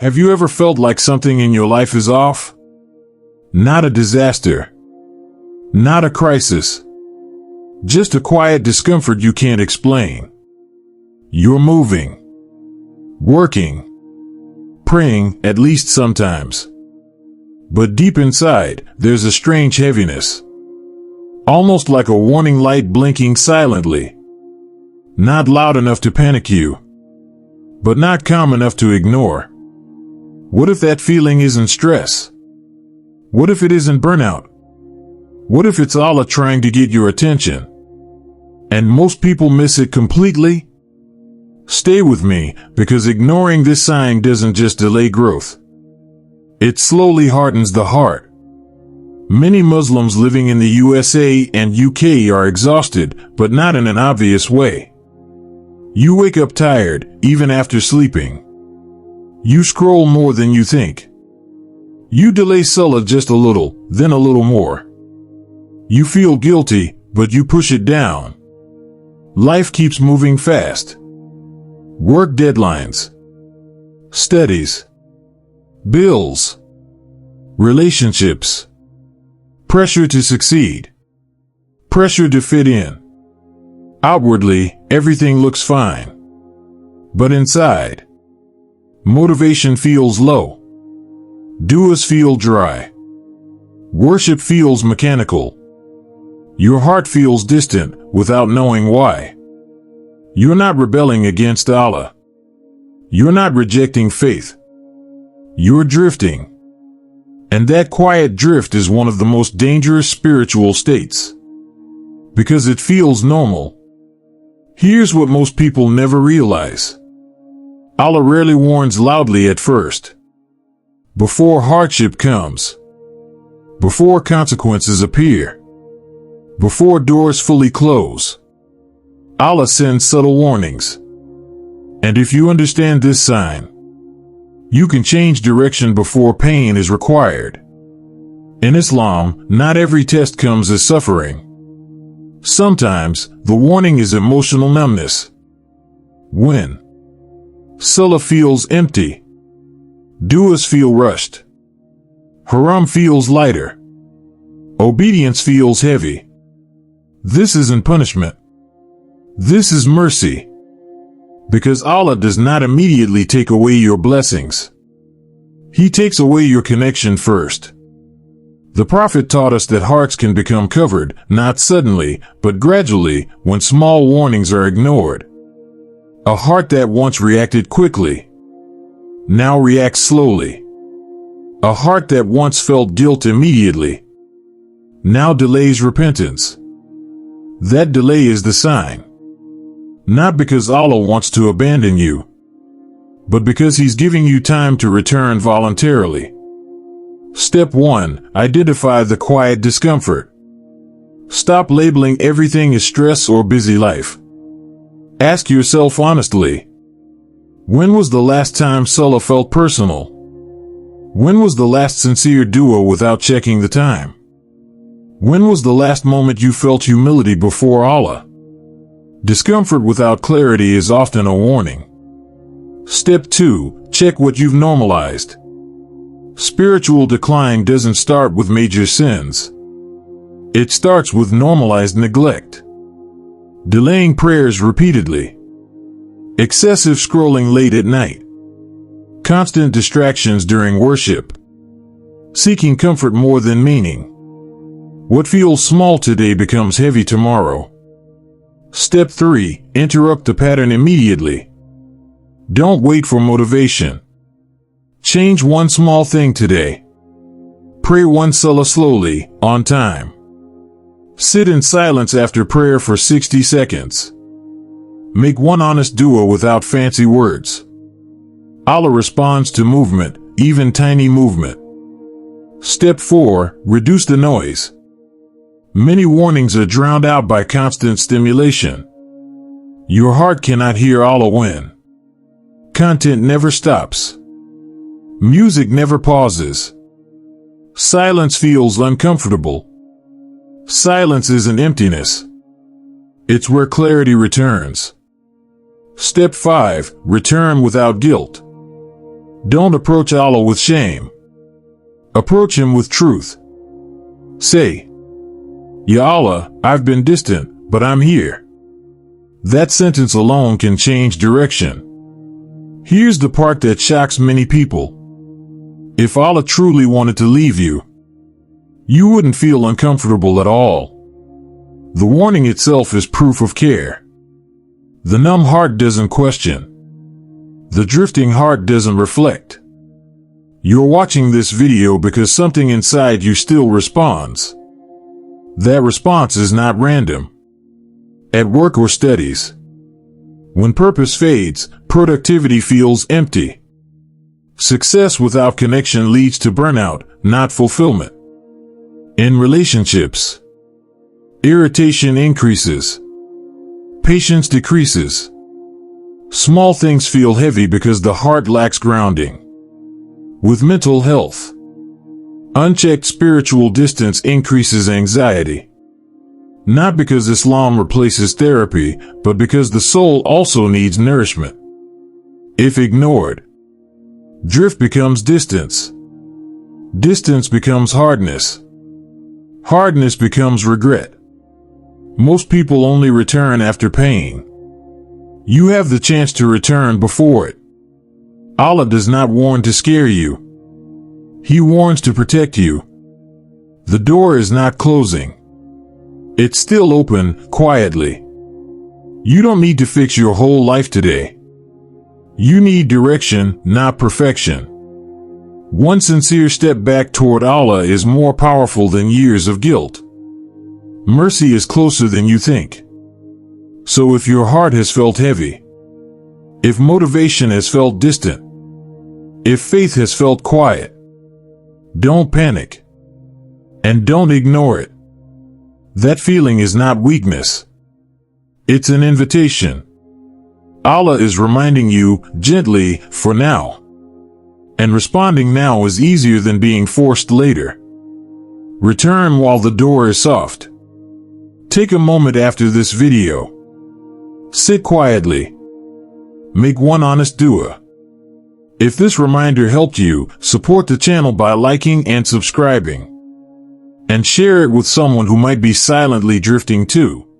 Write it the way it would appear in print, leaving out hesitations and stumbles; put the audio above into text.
Have you ever felt like something in your life is off? Not a disaster. Not a crisis. Just a quiet discomfort you can't explain. You're moving. Working. Praying, at least sometimes. But deep inside, there's a strange heaviness. Almost like a warning light blinking silently. Not loud enough to panic you, but not calm enough to ignore. What if that feeling isn't stress? What if it isn't burnout? What if it's Allah trying to get your attention? And most people miss it completely? Stay with me, because ignoring this sign doesn't just delay growth. It slowly hardens the heart. Many Muslims living in the USA and UK are exhausted, but not in an obvious way. You wake up tired, even after sleeping. You scroll more than you think. You delay Salah just a little, then a little more. You feel guilty, but you push it down. Life keeps moving fast. Work deadlines. Studies. Bills. Relationships. Pressure to succeed. Pressure to fit in. Outwardly, everything looks fine. But inside, motivation feels low. Du'as feel dry. Worship feels mechanical. Your heart feels distant without knowing why. You're not rebelling against Allah. You're not rejecting faith. You're drifting. And that quiet drift is one of the most dangerous spiritual states. Because it feels normal. Here's what most people never realize. Allah rarely warns loudly at first. Before hardship comes. Before consequences appear. Before doors fully close. Allah sends subtle warnings. And if you understand this sign, you can change direction before pain is required. In Islam, not every test comes as suffering. Sometimes, the warning is emotional numbness. When Salah feels empty. Du'as feel rushed. Haram feels lighter. Obedience feels heavy. This isn't punishment. This is mercy. Because Allah does not immediately take away your blessings. He takes away your connection first. The Prophet taught us that hearts can become covered, not suddenly, but gradually, when small warnings are ignored. A heart that once reacted quickly, now reacts slowly. A heart that once felt guilt immediately, now delays repentance. That delay is the sign. Not because Allah wants to abandon you, but because He's giving you time to return voluntarily. Step 1. Identify the quiet discomfort. Stop labeling everything as stress or busy life. Ask yourself honestly, when was the last time Salah felt personal? When was the last sincere dua without checking the time? When was the last moment you felt humility before Allah? Discomfort without clarity is often a warning. Step 2. Check what you've normalized. Spiritual decline doesn't start with major sins. It starts with normalized neglect. Delaying prayers repeatedly. Excessive scrolling late at night. Constant distractions during worship. Seeking comfort more than meaning. What feels small today becomes heavy tomorrow. Step 3. Interrupt the pattern immediately. Don't wait for motivation. Change one small thing today. Pray one Salah slowly, on time. Sit in silence after prayer for 60 seconds. Make one honest dua without fancy words. Allah responds to movement, even tiny movement. Step 4. Reduce the noise. Many warnings are drowned out by constant stimulation. Your heart cannot hear Allah when content never stops. Music never pauses. Silence feels uncomfortable. Silence isn't emptiness. It's where clarity returns. Step 5. Return without guilt. Don't approach Allah with shame. Approach Him with truth. Say, Ya Allah, I've been distant, but I'm here. That sentence alone can change direction. Here's the part that shocks many people. If Allah truly wanted to leave you, you wouldn't feel uncomfortable at all. The warning itself is proof of care. The numb heart doesn't question. The drifting heart doesn't reflect. You're watching this video because something inside you still responds. That response is not random. At work or studies, when purpose fades, productivity feels empty. Success without connection leads to burnout, not fulfillment. In relationships, irritation increases. Patience decreases. Small things feel heavy because the heart lacks grounding. With mental health, unchecked spiritual distance increases anxiety. Not because Islam replaces therapy, but because the soul also needs nourishment. If ignored, drift becomes distance. Distance becomes hardness. Hardness becomes regret. Most people only return after pain. You have the chance to return before it. Allah does not warn to scare you. He warns to protect you. The door is not closing. It's still open, quietly. You don't need to fix your whole life today. You need direction, not perfection. One sincere step back toward Allah is more powerful than years of guilt. Mercy is closer than you think. So if your heart has felt heavy, if motivation has felt distant, if faith has felt quiet, don't panic. And don't ignore it. That feeling is not weakness. It's an invitation. Allah is reminding you, gently, for now. And responding now is easier than being forced later. Return while the door is soft. Take a moment after this video. Sit quietly. Make one honest dua. If this reminder helped you, support the channel by liking and subscribing. And share it with someone who might be silently drifting too.